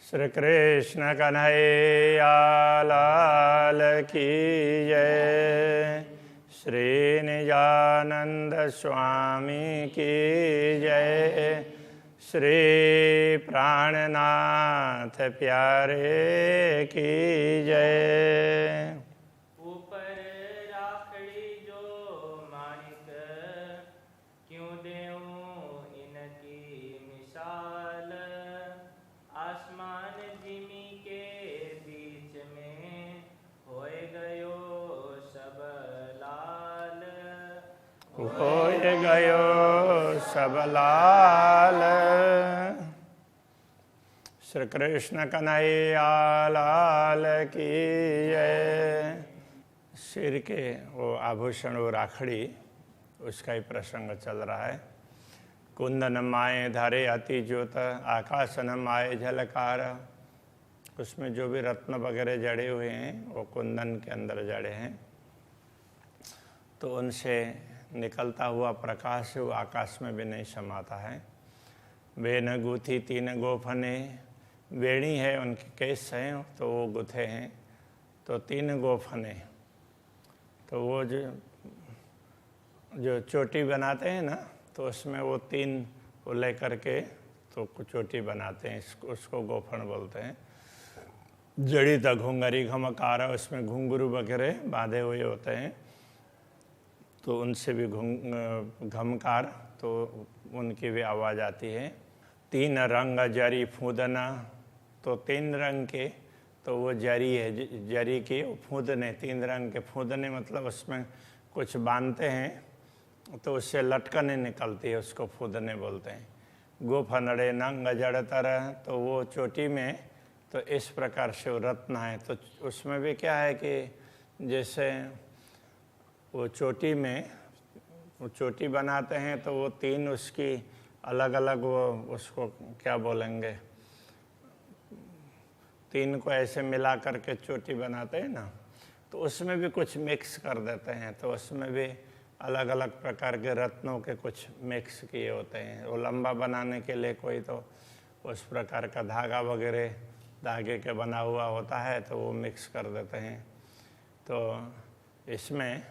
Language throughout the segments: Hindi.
श्री कृष्ण कन्हैया लाल की जय। श्री निजानंद स्वामी की जय। श्री प्राणनाथ प्यारे की जय। ऊपर राखड़ी जो माणिक क्यों देऊं इनकी मिसाल। आसमान जिमी के बीच में होए गयो सब लाल। होए गयो सब लाल। श्री कृष्ण कन्हैया लाल की जय। सिर के वो आभूषण, वो राखड़ी, उसका ही प्रसंग चल रहा है। कुंदन माए धारे अति ज्योत, आकाशन माए झलकार। उसमें जो भी रत्न वगैरह जड़े हुए हैं वो कुंदन के अंदर जड़े हैं, तो उनसे निकलता हुआ प्रकाश वो आकाश में भी नहीं समाता है। बेन गुथी तीन गोफने, बेणी है उनके केस हैं तो वो गुथे हैं, तो तीन गोफने, तो वो जो चोटी बनाते हैं ना, तो उसमें वो तीन वो ले करके तो चोटी बनाते हैं, उसको गोफन बोलते हैं। जड़ी तक घुंगरी घमकार, उसमें घुंघरू वगैरह बांधे हुए होते हैं, तो उनसे भी घमकार, तो उनकी भी आवाज़ आती है। तीन रंग जरी फूदना, तो तीन रंग के, तो वो जरी है, जरी के फूदने, तीन रंग के फूदने मतलब उसमें कुछ बांधते हैं तो उससे लटकने निकलती है, उसको फूदने बोलते हैं। गोफनड़े नंग जड़तर, तो वो चोटी में तो इस प्रकार से वो रत्न है, तो उसमें भी क्या है कि जैसे वो चोटी में वो चोटी बनाते हैं तो वो तीन उसकी अलग अलग वो उसको क्या बोलेंगे, तीन को ऐसे मिला करके चोटी बनाते हैं ना, तो उसमें भी कुछ मिक्स कर देते हैं, तो उसमें भी अलग अलग प्रकार के रत्नों के कुछ मिक्स किए होते हैं। वो लंबा बनाने के लिए कोई तो उस प्रकार का धागा वगैरह धागे के बना हुआ होता है, तो वो मिक्स कर देते हैं। तो इसमें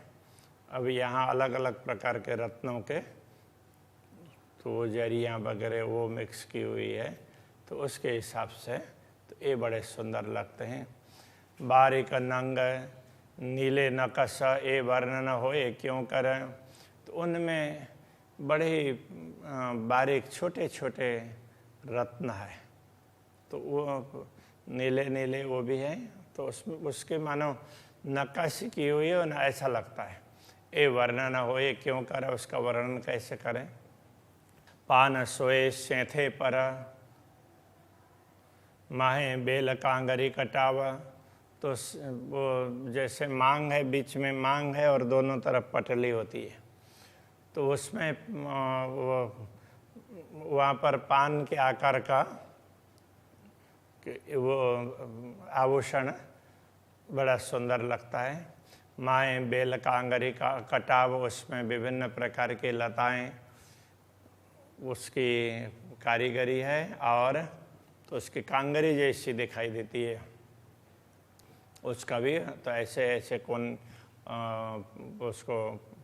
अब यहाँ अलग अलग प्रकार के रत्नों के तो वो जरियाँ वगैरह वो मिक्स की हुई है, तो उसके हिसाब से तो ये बड़े सुंदर लगते हैं। बारीक नंग नीले नकश ए वर्णन होए क्यों कर, तो उनमें बड़े ही बारीक छोटे छोटे रत्न है, तो वो नीले नीले वो भी है, तो उसमें उसके मानो नक्काशी की हुई है ना, ऐसा लगता है। ए वर्णन होए क्यों कर, उसका वर्णन कैसे करें। पान सोए सेंथे पर, माहे बेल कांगरी कटाव, तो वो जैसे मांग है, बीच में मांग है और दोनों तरफ पटली होती है, तो उसमें वो वहाँ पर पान के आकार का वो आभूषण बड़ा सुंदर लगता है। माए बेल कांगरी का कटाव, उसमें विभिन्न प्रकार की लताएं उसकी कारीगरी है, और तो उसकी कांगरी जैसी दिखाई देती है उसका भी, तो ऐसे ऐसे उसको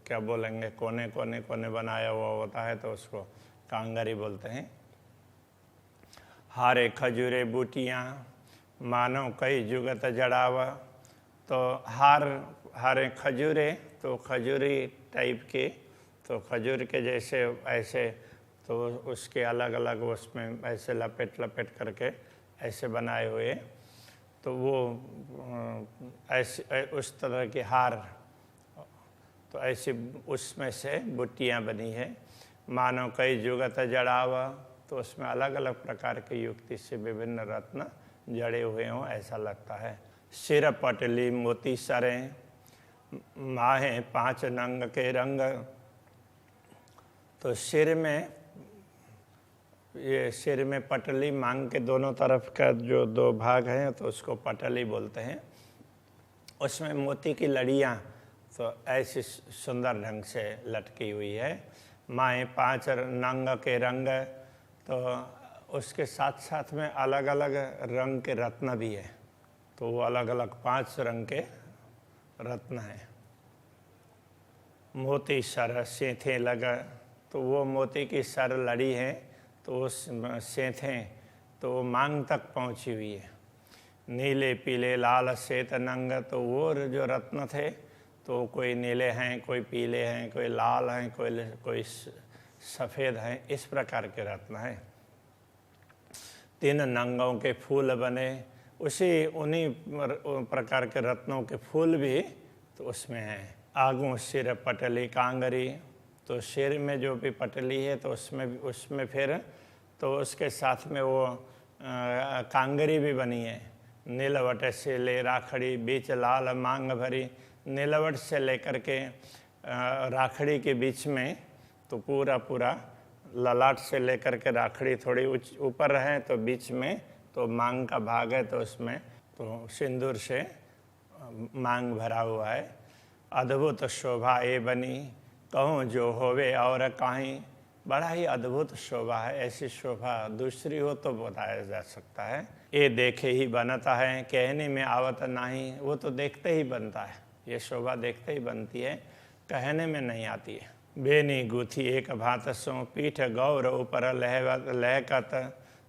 क्या बोलेंगे, कोने कोने कोने बनाया हुआ होता है, तो उसको कांगरी बोलते हैं। हारे खजूरे बूटियाँ मानो कई जुगत जड़ावा, तो हारे खजूरे, तो खजूरी टाइप के, तो खजूर के जैसे ऐसे, तो उसके अलग अलग उसमें ऐसे लपेट लपेट करके ऐसे बनाए हुए, तो वो ऐसे उस तरह के हार, तो ऐसी उसमें से बुट्टियाँ बनी है। मानो कई जुगत जड़ावा, तो उसमें अलग अलग प्रकार की युक्ति से विभिन्न रत्न जड़े हुए हों ऐसा लगता है। सिर पटली मोती सरे, माहे पांच नंग के रंग, तो सिर में पटली, मांग के दोनों तरफ का जो दो भाग हैं तो उसको पटली बोलते हैं। उसमें मोती की लड़ियाँ तो ऐसी सुंदर ढंग से लटकी हुई है। माए पांच नंग के रंग, तो उसके साथ साथ में अलग अलग रंग के रत्न भी है। तो वो अलग अलग 5 रंग के रत्न हैं। मोती सर सेंथे लगा, तो वो मोती की सर लड़ी है, तो उस सेंथें तो वो मांग तक पहुंची हुई है। नीले पीले लाल श्वेत नंग, तो वो जो रत्न थे तो कोई नीले हैं, कोई पीले हैं, कोई लाल हैं, कोई सफ़ेद हैं, इस प्रकार के रत्न हैं। 3 नंगों के फूल बने, उन्हीं प्रकार के रत्नों के फूल भी तो उसमें हैं। आगू सिर पटली कांगरी, तो सिर में जो भी पटली है तो उसमें फिर तो उसके साथ में वो कांगरी भी बनी है। नीलवट से ले राखड़ी बीच लाल मांग भरी, नीलवट से लेकर के राखड़ी के बीच में तो पूरा ललाट से लेकर के राखड़ी थोड़ी ऊपर है, तो बीच में तो मांग का भाग है, तो उसमें तो सिंदूर से मांग भरा हुआ है। अद्भुत शोभा ए बनी, कहूँ जो होवे और काहीं, बड़ा ही अद्भुत शोभा है। ऐसी शोभा दूसरी हो तो बताया जा सकता है। ये देखे ही बनता है, कहने में आवत नहीं, वो तो देखते ही बनता है। ये शोभा देखते ही बनती है, कहने में नहीं आती है। बेनी गुथी एक भात सो, पीठ गौर ऊपर लहकत,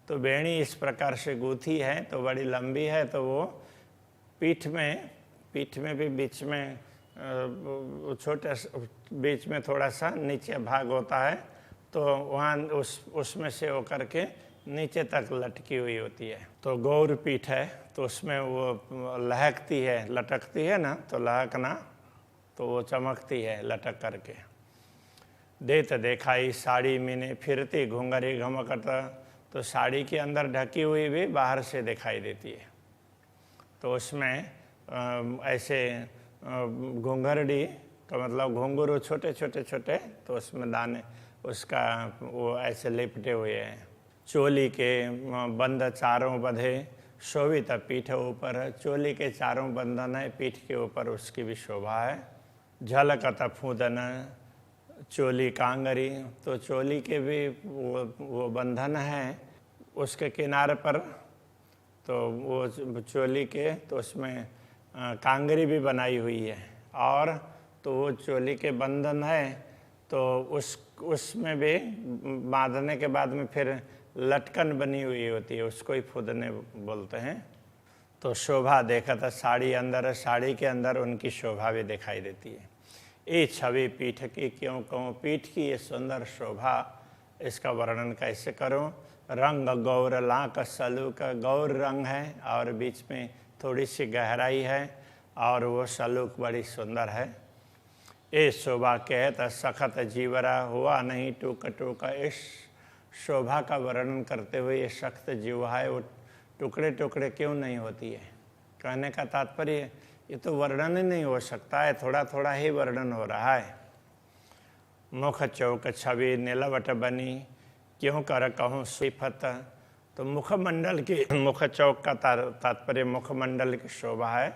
तो बेणी इस प्रकार से गुथी है, तो बड़ी लंबी है, तो वो पीठ में भी बीच में छोटे बीच में थोड़ा सा नीचे भाग होता है, तो वहाँ उसमें से होकर के नीचे तक लटकी हुई होती है। तो गौर पीठ है, तो उसमें वो लहकती है, लटकती है ना, तो लहकना तो वो चमकती है लटक करके। देत देखाई साड़ी मीने फिरती घुंघरी घमकत, तो साड़ी के अंदर ढकी हुई भी बाहर से दिखाई देती है। तो उसमें ऐसे घुंघरड़ी का मतलब घुंघरू छोटे, तो उसमें दाने उसका वो ऐसे लिपटे हुए हैं। चोली के बंद चारों बंधे, शोभित पीठ ऊपर, चोली के चारों बंधन है, पीठ के ऊपर उसकी भी शोभा है। झलकत फूदन चोली कांगरी, तो चोली के भी वो बंधन है उसके किनारे पर, तो वो चोली के तो उसमें कांगरी भी बनाई हुई है, और तो वो चोली के बंधन है, तो उसमें भी बांधने के बाद में फिर लटकन बनी हुई होती है, उसको ही फुदने बोलते हैं। तो शोभा देखा था साड़ी के अंदर उनकी शोभा भी दिखाई देती है। ये छवि पीठ की क्यों कहूँ, पीठ की ये सुंदर शोभा, इसका वर्णन कैसे करूँ। रंग गौर लाक सलूक, गौर रंग है और बीच में थोड़ी सी गहराई है, और वो सलूक बड़ी सुंदर है। ये शोभा कहत सखत जीवरा, हुआ नहीं टूक टूक, इस शोभा का वर्णन करते हुए ये सख्त जीवा है, वो टुकड़े टुकड़े क्यों नहीं होती है। कहने का तात्पर्य ये तो वर्णन ही नहीं हो सकता है, थोड़ा थोड़ा ही वर्णन हो रहा है। मुख चौक छवि नीलवट बनी, क्यों कर कहूँ सिफत, तो मुखमंडल की, मुख चौक का तात्पर्य मुखमंडल की शोभा है,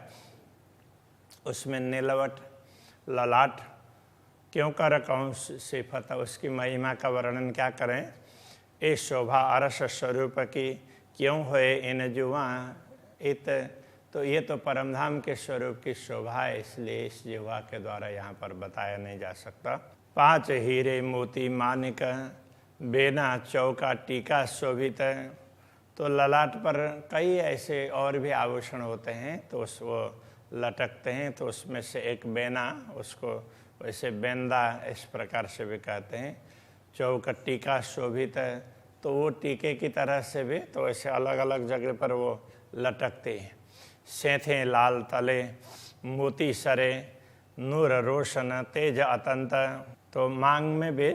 उसमें नीलवट ललाट, क्यों कर कहूँ सिफत, उसकी महिमा का वर्णन क्या करें। ए शोभा अरस स्वरूप की, क्यों होए इन जुआ इत, तो ये तो परमधाम के स्वरूप की शोभा है, इसलिए इस जिह्वा के द्वारा यहाँ पर बताया नहीं जा सकता। 5 हीरे मोती मानिक, बेना चौका टीका शोभित, तो ललाट पर कई ऐसे और भी आभूषण होते हैं, तो वो लटकते हैं, तो उसमें से एक बेना, उसको वैसे बेंदा इस प्रकार से भी कहते हैं। चौका टीका शोभित, तो वो टीके की तरह से भी तो ऐसे अलग अलग जगह पर वो लटकते हैं। सेंथे लाल तले मोती सरे, नूर रोशन तेज अतंत, तो मांग में भी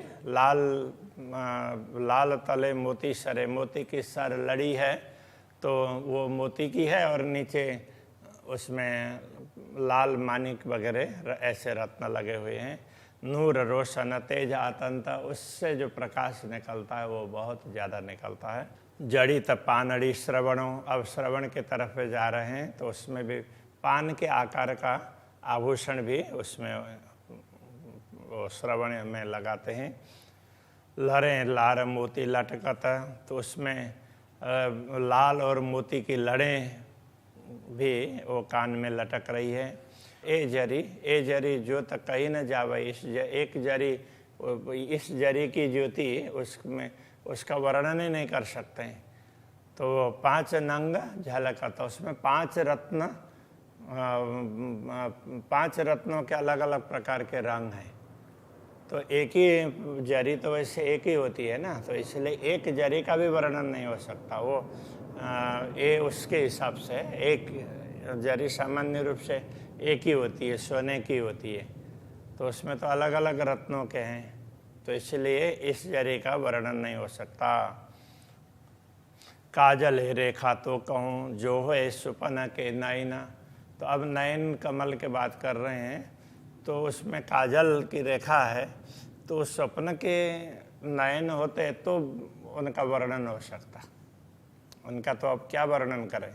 लाल तले मोती सरे, मोती की सर लड़ी है, तो वो मोती की है, और नीचे उसमें लाल मानिक वगैरह ऐसे रत्न लगे हुए हैं। नूर रोशन तेज अतंत, उससे जो प्रकाश निकलता है वो बहुत ज़्यादा निकलता है। जड़ित पानड़ी श्रवणों, अब श्रवण के तरफ जा रहे हैं, तो उसमें भी पान के आकार का आभूषण भी उसमें वो श्रवण में लगाते हैं। लहरें लार मोती लटकत, तो उसमें लाल और मोती की लड़ें भी वो कान में लटक रही है। ए जरी ज्योत कहीं न जावे, एक जरी, इस जरी की ज्योति उसमें उसका वर्णन ही नहीं कर सकते हैं। तो 5 नंग झलकता, उसमें 5 रत्न, 5 रत्नों के अलग अलग प्रकार के रंग हैं। तो एक ही जरी तो वैसे एक ही होती है ना, तो इसलिए एक जरी का भी वर्णन नहीं हो सकता। वो ये उसके हिसाब से एक जरी सामान्य रूप से एक ही होती है, सोने की होती है, तो उसमें तो अलग अलग रत्नों के हैं, तो इसलिए इस जरी का वर्णन नहीं हो सकता। काजल रेखा तो कहूँ जो है सुपन के नयन, तो अब नयन कमल के बात कर रहे हैं, तो उसमें काजल की रेखा है, तो स्वप्न के नयन होते तो उनका वर्णन हो सकता, उनका तो अब क्या वर्णन करें।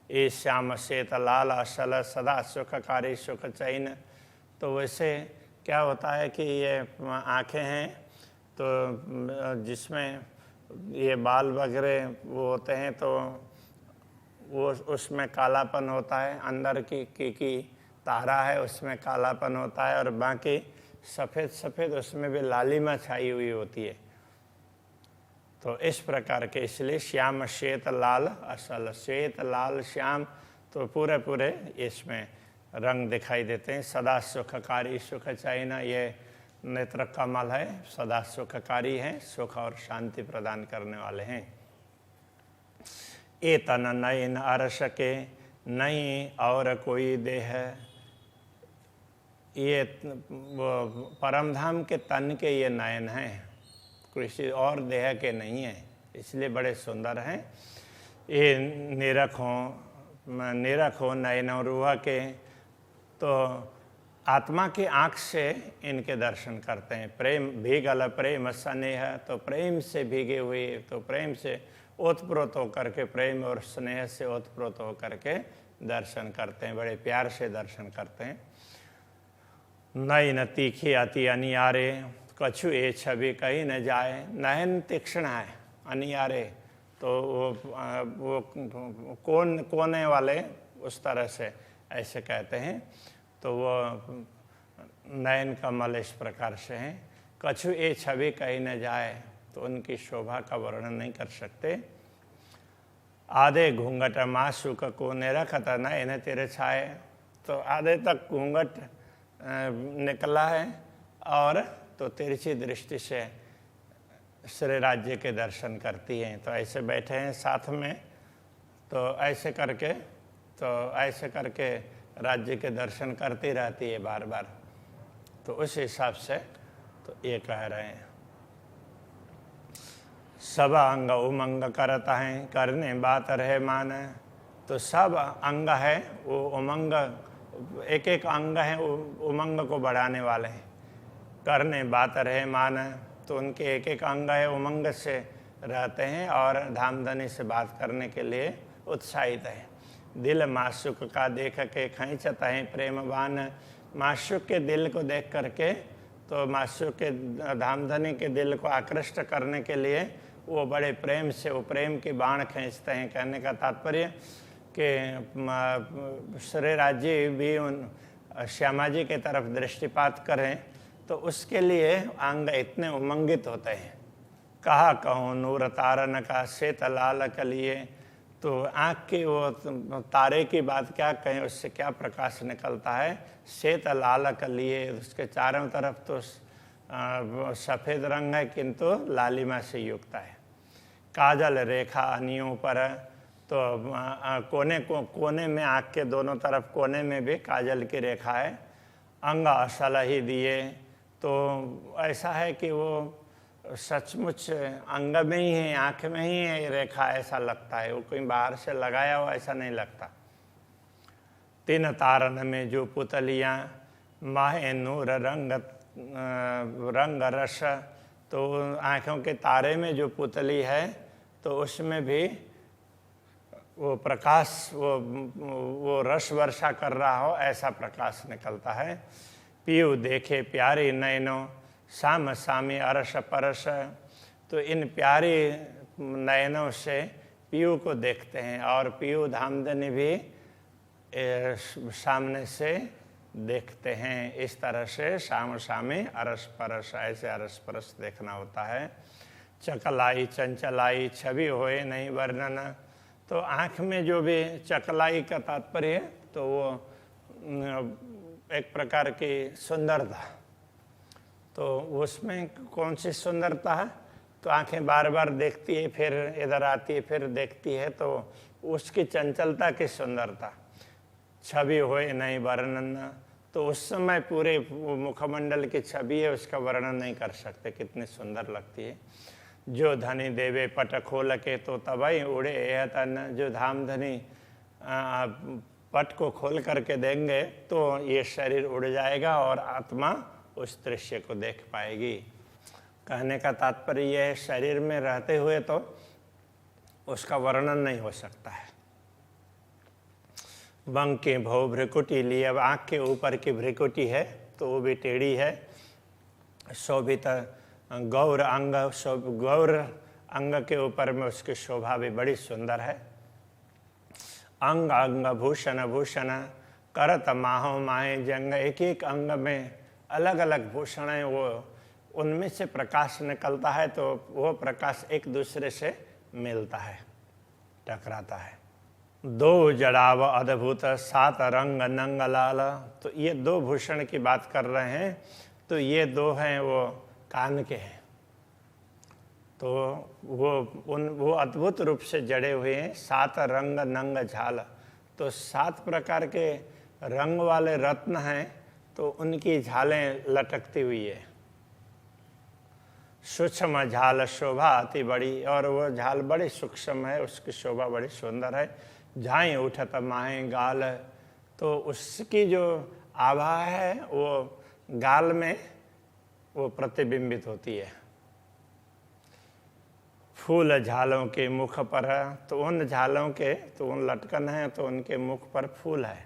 ये श्याम श्वेत लाल असल सदा सुखकारी सुख चैन, तो वैसे क्या होता है कि ये आँखें हैं तो जिसमें ये बाल वगैरह वो होते हैं, तो वो उसमें कालापन होता है, अंदर की तारा है उसमें कालापन होता है, और बाकी सफ़ेद सफ़ेद उसमें भी लालिमा छाई हुई होती है। तो इस प्रकार के, इसलिए श्याम श्वेत लाल असल, श्वेत लाल श्याम, तो पूरे पूरे इसमें रंग दिखाई देते हैं। सदा सुखकारी सुख चैन, ये नेत्र कमल है, सदा सुखकारी हैं, सुख और शांति प्रदान करने वाले हैं। ए तन नयन अरस के नहीं और कोई देह, ये परमधाम के तन के ये नयन हैं, किसी और देह के नहीं हैं, इसलिए बड़े सुंदर हैं। ये निरखो नयन रूह के, तो आत्मा की आँख से इनके दर्शन करते हैं। प्रेम भीगल प्रेम स्नेह, तो प्रेम से भीगे हुए, तो प्रेम से ओतप्रोत होकर के, प्रेम और स्नेह से ओतप्रोत होकर के दर्शन करते हैं, बड़े प्यार से दर्शन करते हैं। नयन तीखी अति अनियारे, कछु ए छवि कहीं न जाए, नयन तीक्ष्ण है, अनियारे तो वो कोने वाले, उस तरह से ऐसे कहते हैं। तो वो नयन कमल इस प्रकार से हैं। कछु ए छवि कहीं न जाए, तो उनकी शोभा का वर्णन नहीं कर सकते। आधे घूंघट मासूक को निरखत नयन तेरे छाए, तो आधे तक घूंघट निकला है, और तो तिरछी दृष्टि से श्री राज्य के दर्शन करती हैं। तो ऐसे बैठे हैं साथ में, तो ऐसे करके राज्य के दर्शन करती रहती है बार बार। तो उस हिसाब से तो ये कह रहे हैं, सब अंग उमंग करता है, करने बात रहे मान, तो सब अंग है वो उमंग, एक एक अंग है उमंग को बढ़ाने वाले हैं। करने बात रहे मान, तो उनके एक एक अंग है उमंग से रहते हैं और धामधनी से बात करने के लिए उत्साहित है। दिल माशुक का देख के खींचता है प्रेमवान, माशुक के दिल को देख करके, तो माशुक के धामधनी के दिल को आकृष्ट करने के लिए वो बड़े प्रेम से वो प्रेम की बाण खींचते हैं। कहने का तात्पर्य कि श्री राज्य भी उन श्यामा जी के तरफ दृष्टिपात करें, तो उसके लिए अंग इतने उमंगित होते हैं। कहा कहूँ नूर तारन का श्वेत लाल कलिए, तो आँख की वो तारे की बात क्या कहें, उससे क्या प्रकाश निकलता है। श्वेत लाल कलिए, उसके चारों तरफ तो सफ़ेद रंग है, किंतु लालिमा से युक्त है। काजल रेखा अनियों पर, तो कोने में, आँख के दोनों तरफ कोने में भी काजल की रेखा है। अंग असल ही दिए, तो ऐसा है कि वो सचमुच अंग में ही है, आँख में ही है रेखा, ऐसा लगता है, वो कोई बाहर से लगाया हुआ ऐसा नहीं लगता। तीन तारन में जो पुतलियाँ माहे नूर रंग रस, तो आँखों के तारे में जो पुतली है, तो उसमें भी वो प्रकाश, वो रस वर्षा कर रहा हो ऐसा प्रकाश निकलता है। पीयू देखे प्यारी नयनों, साम सामी अरस परस, तो इन प्यारी नयनों से पीयू को देखते हैं और पीयू धामधनी भी सामने से देखते हैं। इस तरह से साम सामे अरस परस, ऐसे अरस परस देखना होता है। चकलाई चंचलाई छवि होए नहीं वर्णन, तो आँख में जो भी चकलाई का तात्पर्य है तो वो एक प्रकार की सुंदरता, तो उसमें कौन सी सुंदरता है, तो आंखें बार बार देखती है, फिर इधर आती है, फिर देखती है, तो उसकी चंचलता की सुंदरता। छवि होए नहीं वर्णन, तो उस समय पूरे मुखमंडल की छवि है, उसका वर्णन नहीं कर सकते, कितनी सुंदर लगती है। जो धनी देवे पट खोल के तो तबई उड़े यह तन, जो धामधनी पट को खोल करके देंगे तो ये शरीर उड़ जाएगा और आत्मा उस दृश्य को देख पाएगी। कहने का तात्पर्य यह है, शरीर में रहते हुए तो उसका वर्णन नहीं हो सकता है। बंक की भव भ्रिकुटी ली, अब आँख के ऊपर की भ्रिकुटी है तो वो भी टेढ़ी है। शोभित गौर अंग, गौर अंग के ऊपर में उसकी शोभा भी बड़ी सुंदर है। अंग अंग भूषण भूषण करत माहो माहे जंग, एक एक अंग में अलग अलग भूषण है, वो उनमें से प्रकाश निकलता है, तो वो प्रकाश एक दूसरे से मिलता है, टकराता है। दो जड़ाव अद्भुत सात रंग नंग लाल, तो ये दो भूषण की बात कर रहे हैं, तो ये दो हैं वो कान के हैं, तो वो अद्भुत रूप से जड़े हुए हैं। सात रंग नंग झाल, तो सात प्रकार के रंग वाले रत्न हैं, तो उनकी झालें लटकती हुई है। सूक्ष्म झाल शोभा अति बड़ी, और वो झाल बड़ी सूक्ष्म है, उसकी शोभा बड़ी सुंदर है। झाई उठत माहे गाल, तो उसकी जो आभा है वो गाल में वो प्रतिबिंबित होती है। फूल झालों के मुख पर, तो उन झालों के तो उन लटकन है, तो उनके मुख पर फूल है।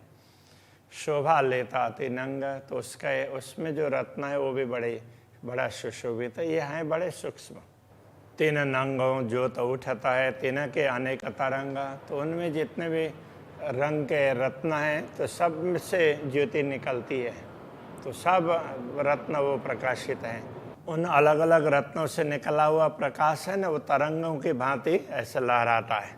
शोभा लेता अति नंग, तो उसका उसमें जो रत्न है वो भी बड़ा सुशोभित है। ये हैं बड़े सूक्ष्म। तीन नंगों ज्योत उठता है, तीन के अनेक तरंग, तो उनमें जितने भी रंग के रत्न हैं तो सब में से ज्योति निकलती है, तो सब रत्न वो प्रकाशित हैं। उन अलग अलग रत्नों से निकला हुआ प्रकाश है ना, वो तरंगों की भांति ऐसे लहराता है।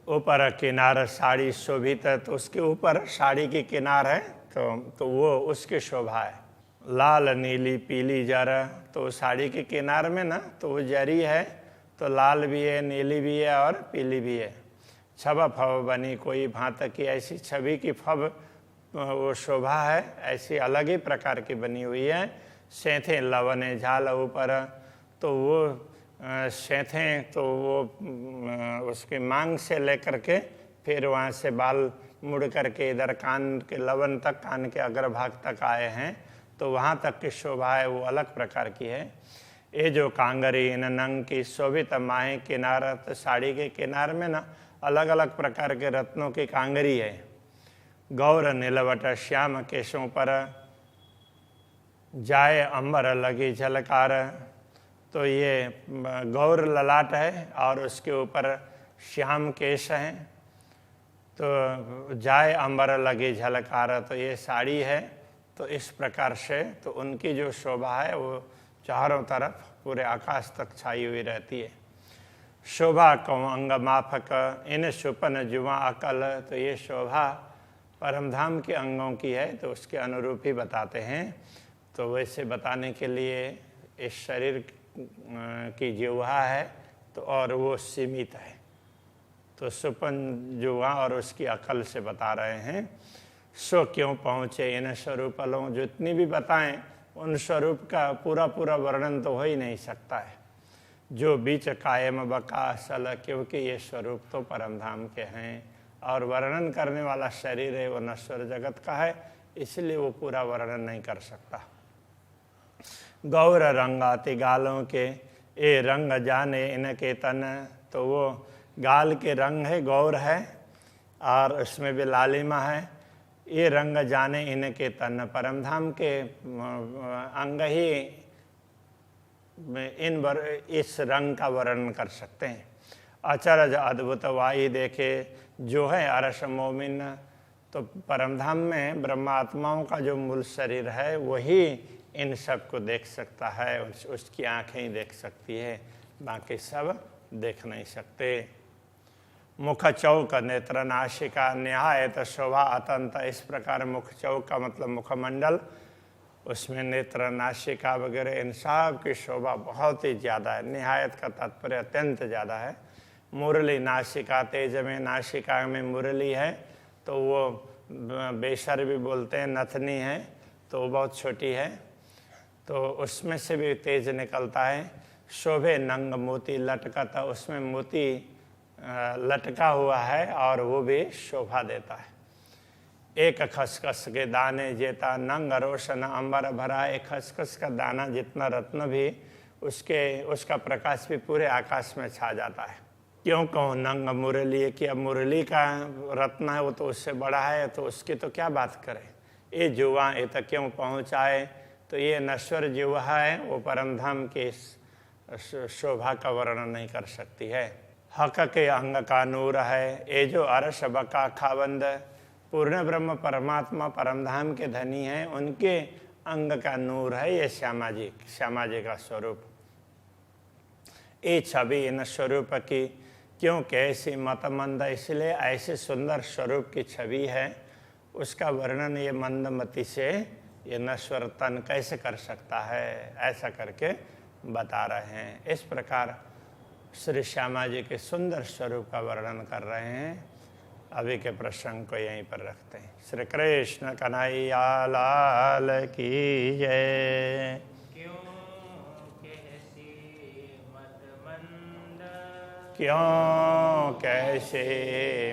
ऊपर किनार साड़ी शोभित है, तो उसके ऊपर साड़ी की किनार है, तो वो उसकी शोभा है। लाल नीली पीली जर, तो साड़ी के किनार में ना तो वो जरी है, तो लाल भी है, नीली भी है और पीली भी है। छब फब बनी कोई भांत की, ऐसी छवि की फब वो शोभा है, ऐसी अलग ही प्रकार की बनी हुई है। सेंथे लवने झाल ऊपर, तो वो सेंथे तो वो उसकी मांग से लेकर के फिर वहाँ से बाल मुड़ करके इधर कान के लवन तक, कान के अग्रभाग तक आए हैं, तो वहाँ तक की शोभा है वो अलग प्रकार की है। ये जो कांगरी इन नंग की शोभित माहे किनार, तो साड़ी के किनार में ना अलग अलग प्रकार के रत्नों की कांगरी है। गौर नीलवट श्याम केशों पर, जाए अंबर लगी झलकार, तो ये गौर ललाट है और उसके ऊपर श्याम केश हैं, तो जाए अंबर लगी झलकार, तो ये साड़ी है। तो इस प्रकार से तो उनकी जो शोभा है वो चारों तरफ पूरे आकाश तक छाई हुई रहती है। शोभा कौं अंग माफक इन सुपन जुआ अकल, तो ये शोभा परमधाम के अंगों की है, तो उसके अनुरूप ही बताते हैं। तो वैसे बताने के लिए इस शरीर की जिह्वा है तो और वो सीमित है, तो सुपन जुआ और उसकी अकल से बता रहे हैं। सो क्यों पहुँचे इन स्वरूपलों, जितनी भी बताएं उन स्वरूप का पूरा पूरा वर्णन तो हो ही नहीं सकता है। जो बीच कायम बका असल, क्योंकि ये स्वरूप तो परमधाम के हैं और वर्णन करने वाला शरीर है वो नश्वर जगत का है, इसलिए वो पूरा वर्णन नहीं कर सकता। गौर रंगाति गालों के, ये रंग जाने इनके तन, तो वो गाल के रंग है, गौर है और उसमें भी लालिमा है। ये रंग जाने इनके तन, परमधाम के अंग ही इस रंग का वर्णन कर सकते हैं। अचरज अद्भुत वाही देखे जो है अरस मोमिन। तो परमधाम में ब्रह्मात्माओं का जो मूल शरीर है वही इन सब को देख सकता है, उसकी आंखें ही देख सकती है, बाकी सब देख नहीं सकते। मुख चौक नेत्र नाशिका निहायत शोभा अतंत। इस प्रकार मुख चौक का मतलब मुखमंडल, उसमें नेत्र नाशिका वगैरह इन सब की शोभा बहुत ही ज़्यादा है। निहायत का तात्पर्य अत्यंत ज़्यादा है। मुरली नाशिका, तेज में नाशिका में मुरली है तो वो बेसर भी बोलते हैं, नथनी है तो वो बहुत छोटी है, तो उसमें से भी तेज निकलता है। शोभे नंग मोती लटका, उसमें मोती लटका हुआ है और वो भी शोभा देता है। एक खसखस के दाने जेता नंग रोशन अंबर भरा। एक खसखस का दाना जितना रत्न भी उसका प्रकाश भी पूरे आकाश में छा जाता है। क्यों कहूँ नंग मुरली, कि अब मुरली का रत्न है वो तो उससे बड़ा है, तो उसकी तो क्या बात करें। ये जुआ ये तक क्यों पहुँचाए, तो ये नश्वर जुआ है, वो परमधाम की शोभा का वर्णन नहीं कर सकती है। हक के अंग का नूर है ये जो अरश बका खाबंद। पूर्ण ब्रह्म परमात्मा परमधाम के धनी हैं, उनके अंग का नूर है ये श्यामा जी का स्वरूप। ये छवि इन स्वरूप की क्यों कैसी मतमंद, इसलिए ऐसे सुंदर स्वरूप की छवि है, उसका वर्णन ये मंदमति से ये नश्वर तन कैसे कर सकता है, ऐसा करके बता रहे हैं। इस प्रकार श्री श्यामा जी के सुंदर स्वरूप का वर्णन कर रहे हैं। अभी के प्रसंग को यहीं पर रखते हैं। श्री कृष्ण कन्हैया लाल की जय। क्यों कैसे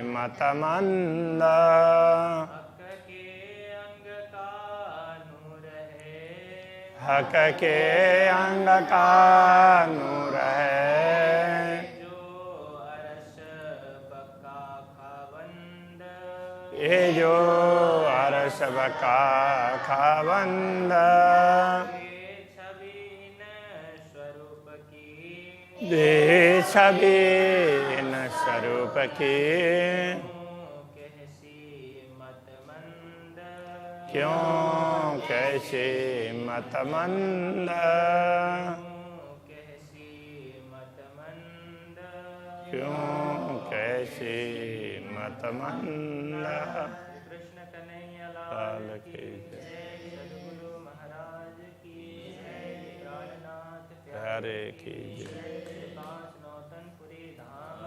मतमंद, हक के अंग का नूर है ये जो अरस बका खाबंद। दे छवि न स्वरूप की क्यों कैसे मतमंद, क्यों कैसे मतमंद। कृष्ण कन्हैया लाल की जय। सद्गुरु महाराज की जय। प्राणनाथ प्यारे की जय। काश नौतनपुरी धाम